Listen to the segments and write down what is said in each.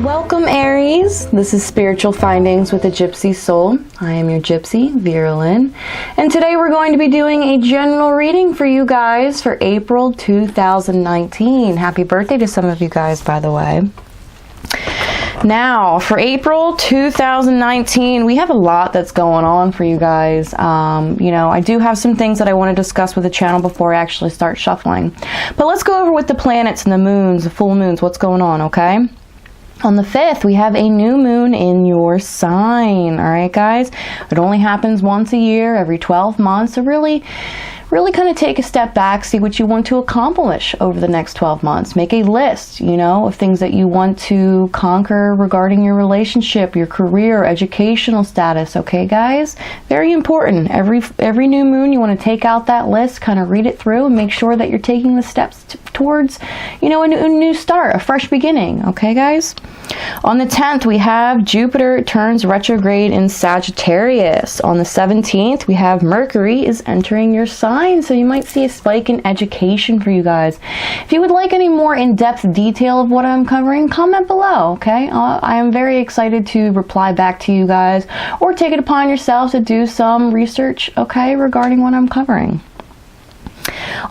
Welcome Aries, this is Spiritual Findings with a Gypsy Soul. I am your Gypsy, Virulyn, and today we're going to be doing a general reading for you guys for April 2019. Happy birthday to some of you guys, by the way. Now, for April 2019, we have a lot that's going on for you guys. You know, I do have some things that I want to discuss with the channel before I actually start shuffling. But let's go over with the planets and the moons, the full moons, what's going on, okay? On the 5th, we have a new moon in your sign. All right, guys? It only happens once a year, every 12 months. So really kind of take a step back, see what you want to accomplish over the next 12 months. Make a list, you know, of things that you want to conquer regarding your relationship, your career, educational status. Okay, guys? Very important. Every new moon, you want to take out that list, kind of read it through, and make sure that you're taking the steps towards, you know, a new start, a fresh beginning. Okay, guys? On the 10th, we have Jupiter turns retrograde in Sagittarius. On the 17th, we have Mercury is entering your sign, so you might see a spike in education for you guys. If you would like any more in-depth detail of what I'm covering, comment below, okay? I am very excited to reply back to you guys, or take it upon yourselves to do some research, okay, regarding what I'm covering.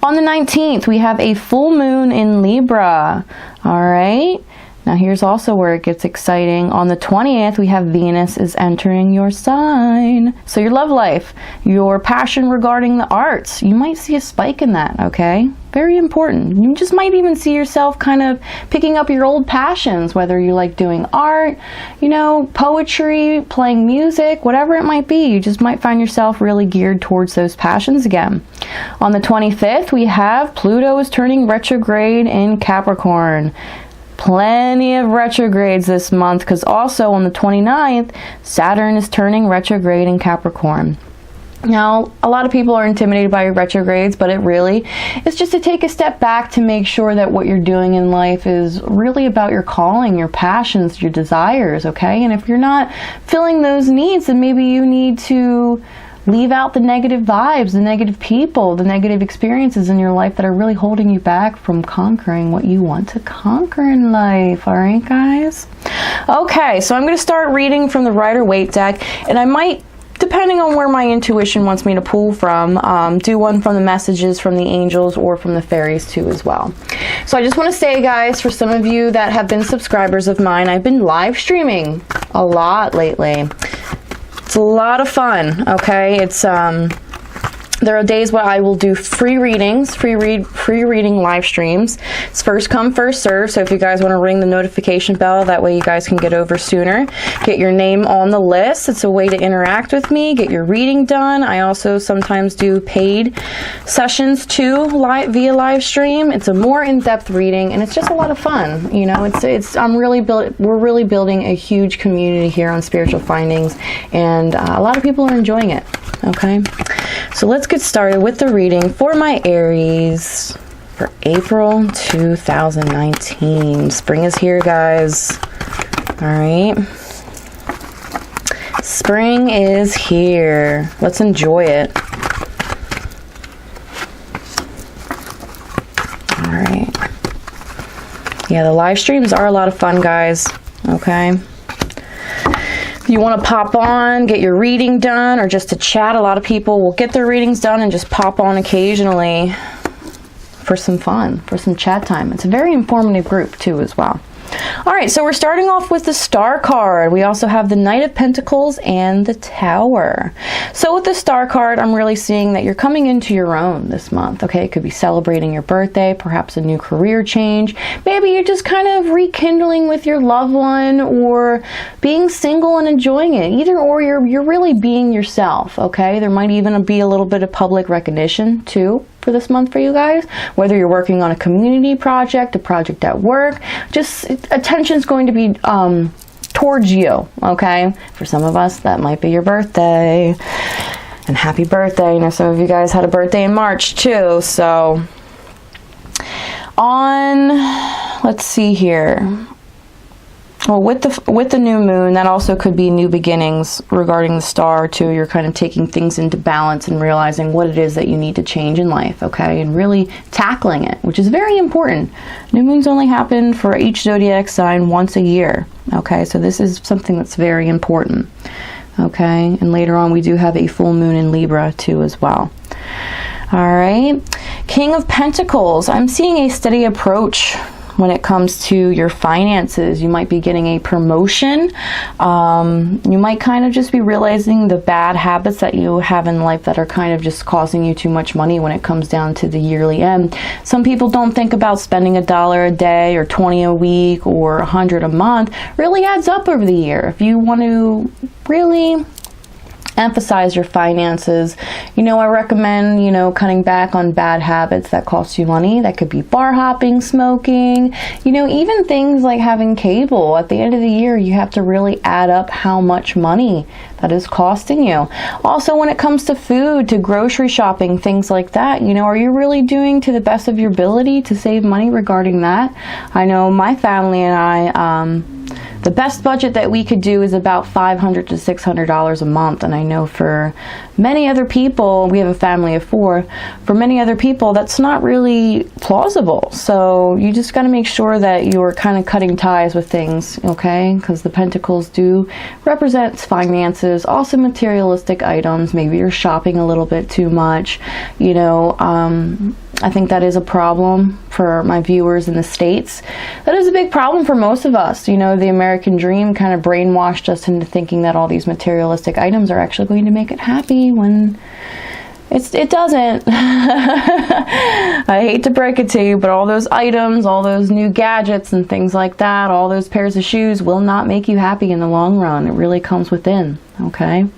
On the 19th, we have a full moon in Libra. All right. Now here's also where it gets exciting. On the 20th, we have Venus is entering your sign. So your love life, your passion regarding the arts, you might see a spike in that, okay? Very important. You just might even see yourself kind of picking up your old passions, whether you like doing art, you know, poetry, playing music, whatever it might be. You just might find yourself really geared towards those passions again. On the 25th, we have Pluto is turning retrograde in Capricorn. Plenty of retrogrades this month, because also on the 29th, Saturn is turning retrograde in Capricorn. Now, a lot of people are intimidated by retrogrades, but it really is just to take a step back to make sure that what you're doing in life is really about your calling, your passions, your desires, okay? And if you're not filling those needs, then maybe you need to leave out the negative vibes, the negative people, the negative experiences in your life that are really holding you back from conquering what you want to conquer in life. All right, guys? Okay, so I'm going to start reading from the Rider-Waite deck, and I might, depending on where my intuition wants me to pull from, do one from the messages from the angels or from the fairies too as well. So I just want to say, guys, for some of you that have been subscribers of mine, I've been live streaming a lot lately. It's a lot of fun, okay? It's there are days where I will do free readings, free reading live streams. It's first come, first serve. So if you guys want to ring the notification bell, that way you guys can get over sooner. Get your name on the list. It's a way to interact with me, get your reading done. I also sometimes do paid sessions too, via live stream. It's a more in-depth reading, and it's just a lot of fun. You know, we're really building a huge community here on Spiritual Findings, and a lot of people are enjoying it. Okay, so let's get started with the reading for my Aries for April 2019. Spring is here, guys. All right. Spring is here. Let's enjoy it. All right. Yeah, the live streams are a lot of fun, guys. Okay. If you want to pop on, get your reading done, or just to chat, a lot of people will get their readings done and just pop on occasionally for some fun, for some chat time. It's a very informative group too as well. All right, so we're starting off with the Star card. We also have the Knight of Pentacles and the Tower. So with the Star card, I'm really seeing that you're coming into your own this month, okay? It could be celebrating your birthday, perhaps a new career change. Maybe you're just kind of rekindling with your loved one, or being single and enjoying it. Either or, you're really being yourself, okay? There might even be a little bit of public recognition too for this month for you guys, whether you're working on a community project, a project at work. Just attention's going to be towards you, okay? For some of us, that might be your birthday, and happy birthday. You know, some of you guys had a birthday in March too. So let's see here. Well, with the new moon, that also could be new beginnings regarding the star too. You're kind of taking things into balance and realizing what it is that you need to change in life, okay? And really tackling it, which is very important. New moons only happen for each zodiac sign once a year, okay? So this is something that's very important, okay? And later on, we do have a full moon in Libra too as well. All right, King of Pentacles. I'm seeing a steady approach when it comes to your finances. You might be getting a promotion. You might kind of just be realizing the bad habits that you have in life that are kind of just costing you too much money when it comes down to the yearly end. Some people don't think about spending $1 a day or 20 a week or 100 a month. Really adds up over the year. If you want to really emphasize your finances, I recommend, cutting back on bad habits that cost you money. That could be bar hopping, smoking, even things like having cable. At the end of the year, you have to really add up how much money that is costing you. Also, when it comes to food, to grocery shopping, things like that, are you really doing to the best of your ability to save money regarding that? I know my family and I, the best budget that we could do is about $500 to $600 a month. And I know for many other people, we have a family of 4, for many other people, that's not really plausible. So you just got to make sure that you're kind of cutting ties with things, okay? Because the pentacles do represent finances, also materialistic items. Maybe you're shopping a little bit too much, I think that is a problem for my viewers in the States. That is a big problem for most of us. The American dream kind of brainwashed us into thinking that all these materialistic items are actually going to make it happy when it doesn't. I hate to break it to you, but all those items, all those new gadgets and things like that, all those pairs of shoes will not make you happy in the long run. It really comes within, okay?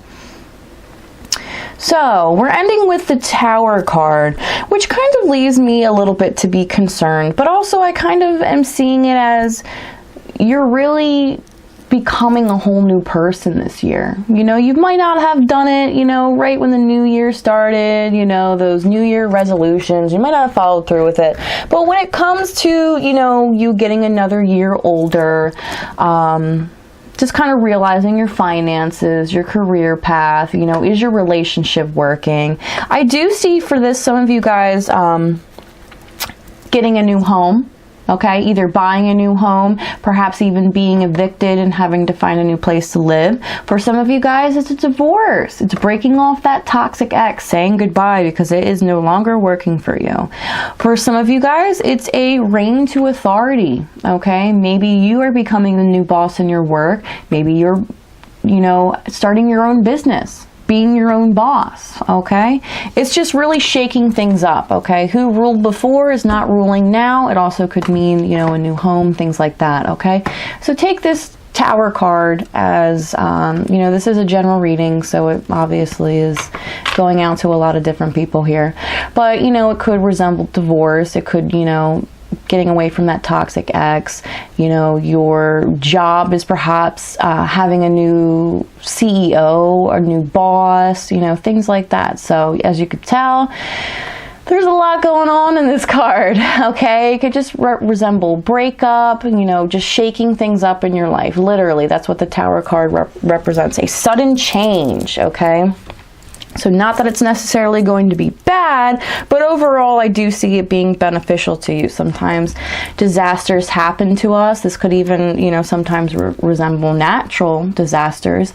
So we're ending with the Tower card, which kind of leaves me a little bit to be concerned, but also I kind of am seeing it as you're really becoming a whole new person this year. You might not have done it, right when the new year started, those new year resolutions, you might not have followed through with it. But when it comes to, you getting another year older, just kind of realizing your finances, your career path, is your relationship working? I do see for this, some of you guys getting a new home, okay? Either buying a new home, perhaps even being evicted and having to find a new place to live. For some of you guys, it's a divorce. It's breaking off that toxic ex, saying goodbye because it is no longer working for you. For some of you guys, it's a reign to authority, okay? Maybe you are becoming the new boss in your work. Maybe you're, starting your own business, being your own boss, okay? It's just really shaking things up, okay? Who ruled before is not ruling now. It also could mean, a new home, things like that, okay? So take this Tower card as, this is a general reading, so it obviously is going out to a lot of different people here. But, it could resemble divorce. It could, getting away from that toxic ex. Your job is perhaps having a new CEO or new boss, things like that. So as you could tell, there's a lot going on in this card, okay? It could just resemble breakup, just shaking things up in your life. Literally, that's what the Tower card represents, a sudden change, okay? So not that it's necessarily going to be bad, but overall I do see it being beneficial to you. Sometimes disasters happen to us. This could even, sometimes resemble natural disasters.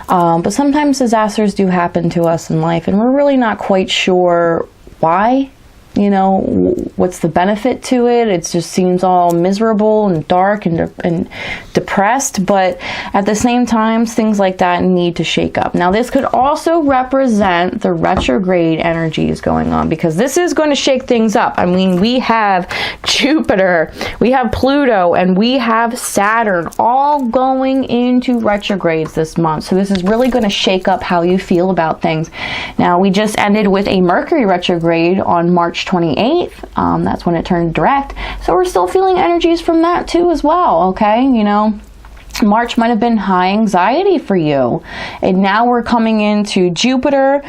But sometimes disasters do happen to us in life, and we're really not quite sure why. What's the benefit to it? It just seems all miserable and dark and depressed, but at the same time, things like that need to shake up. Now, this could also represent the retrograde energies going on, because this is going to shake things up. I mean, we have Jupiter, we have Pluto, and we have Saturn all going into retrogrades this month. So this is really going to shake up how you feel about things. Now, we just ended with a Mercury retrograde on March 28th. That's when it turned direct. So we're still feeling energies from that too as well, okay? March might have been high anxiety for you. And now we're coming into Jupiter,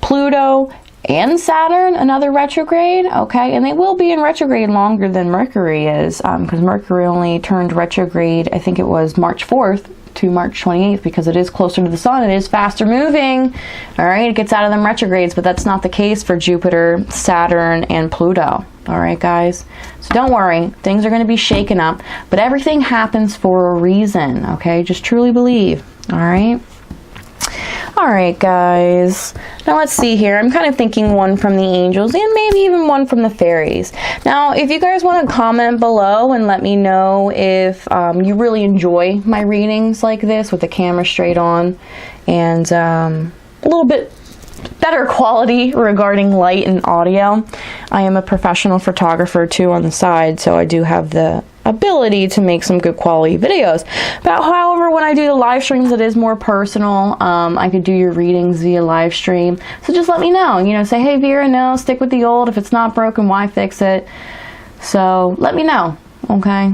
Pluto, and Saturn, another retrograde, okay? And they will be in retrograde longer than Mercury is, because Mercury only turned retrograde, I think it was March 4th to March 28th, because it is closer to the sun, it is faster moving, all right? It gets out of them retrogrades, but that's not the case for Jupiter, Saturn, and Pluto, all right, guys? So don't worry, things are going to be shaken up, but everything happens for a reason, okay? Just truly believe, all right? All right, guys. Now let's see here. I'm kind of thinking one from the angels and maybe even one from the fairies. Now, if you guys want to comment below and let me know if you really enjoy my readings like this with the camera straight on and a little bit better quality regarding light and audio. I am a professional photographer too on the side, so I do have the ability to make some good quality videos. But however, when I do the live streams, it is more personal. I could do your readings via live stream. So just let me know, you know, say, hey Vera, no, stick with the old. If it's not broken, why fix it? So let me know, okay?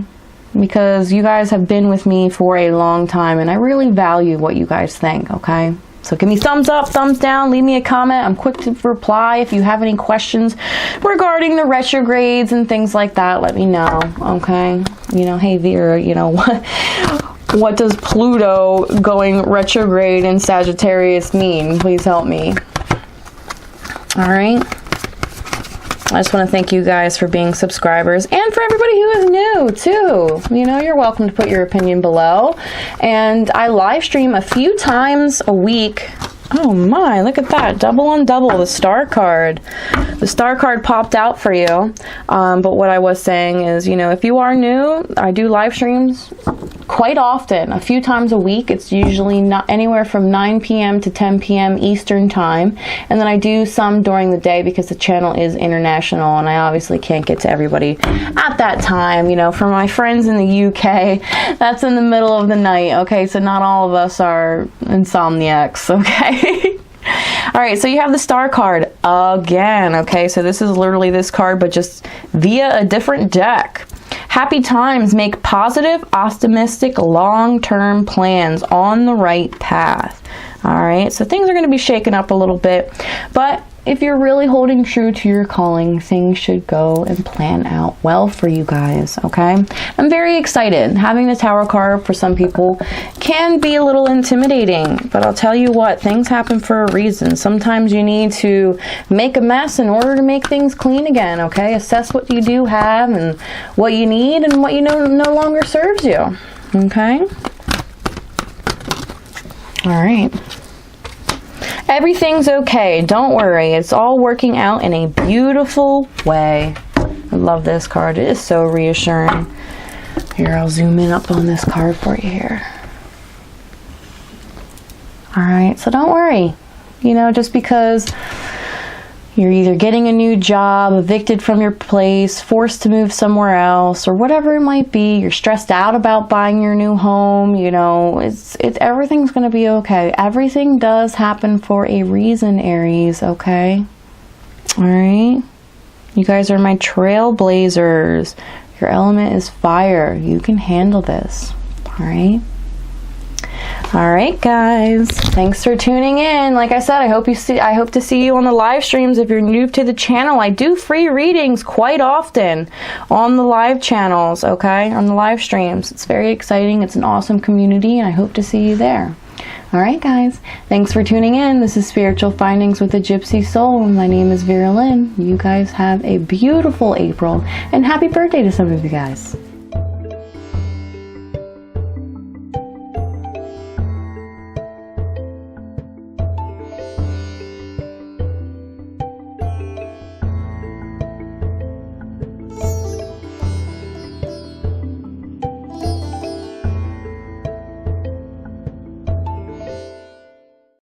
Because you guys have been with me for a long time and I really value what you guys think, okay? So give me thumbs up, thumbs down, leave me a comment. I'm quick to reply. If you have any questions regarding the retrogrades and things like that, let me know, okay? You know, hey Vera, you know, what does Pluto going retrograde in Sagittarius mean? Please help me. All right. I just want to thank you guys for being subscribers and for everybody who is new too. You know, you're welcome to put your opinion below. And I live stream a few times a week. Oh my, look at that. Double on double, the star card. The star card popped out for you. But what I was saying is, you know, if you are new, I do live streams quite often, a few times a week. It's usually not anywhere from 9 p.m. to 10 p.m. Eastern time. And then I do some during the day because the channel is international and I obviously can't get to everybody at that time. You know, for my friends in the UK, that's in the middle of the night, okay? So not all of us are insomniacs, okay? All right, so you have the star card again, okay? So this is literally this card, but just via a different deck. Happy times, make positive, optimistic, long-term plans on the right path. All right, so things are going to be shaken up a little bit, but if you're really holding true to your calling, things should go and plan out well for you guys, okay? I'm very excited. Having the Tower card for some people can be a little intimidating, but I'll tell you what, things happen for a reason. Sometimes you need to make a mess in order to make things clean again, okay? Assess what you do have and what you need and what you know no longer serves you, okay? All right. Everything's okay. Don't worry. It's all working out in a beautiful way. I love this card. It is so reassuring. Here, I'll zoom in up on this card for you here. All right, so don't worry. You know, just because you're either getting a new job, evicted from your place, forced to move somewhere else, or whatever it might be, you're stressed out about buying your new home, you know, everything's going to be okay. Everything does happen for a reason, Aries, okay? All right? You guys are my trailblazers. Your element is fire. You can handle this, all right? All right, guys, thanks for tuning in. Like I said, I hope to see you on the live streams. If you're new to the channel, I do free readings quite often on the live channels, okay, on the live streams. It's very exciting. It's an awesome community, and I hope to see you there. All right, guys, thanks for tuning in. This is Spiritual Findings with a Gypsy Soul. My name is Vera Lynn. You guys have a beautiful April, and happy birthday to some of you guys.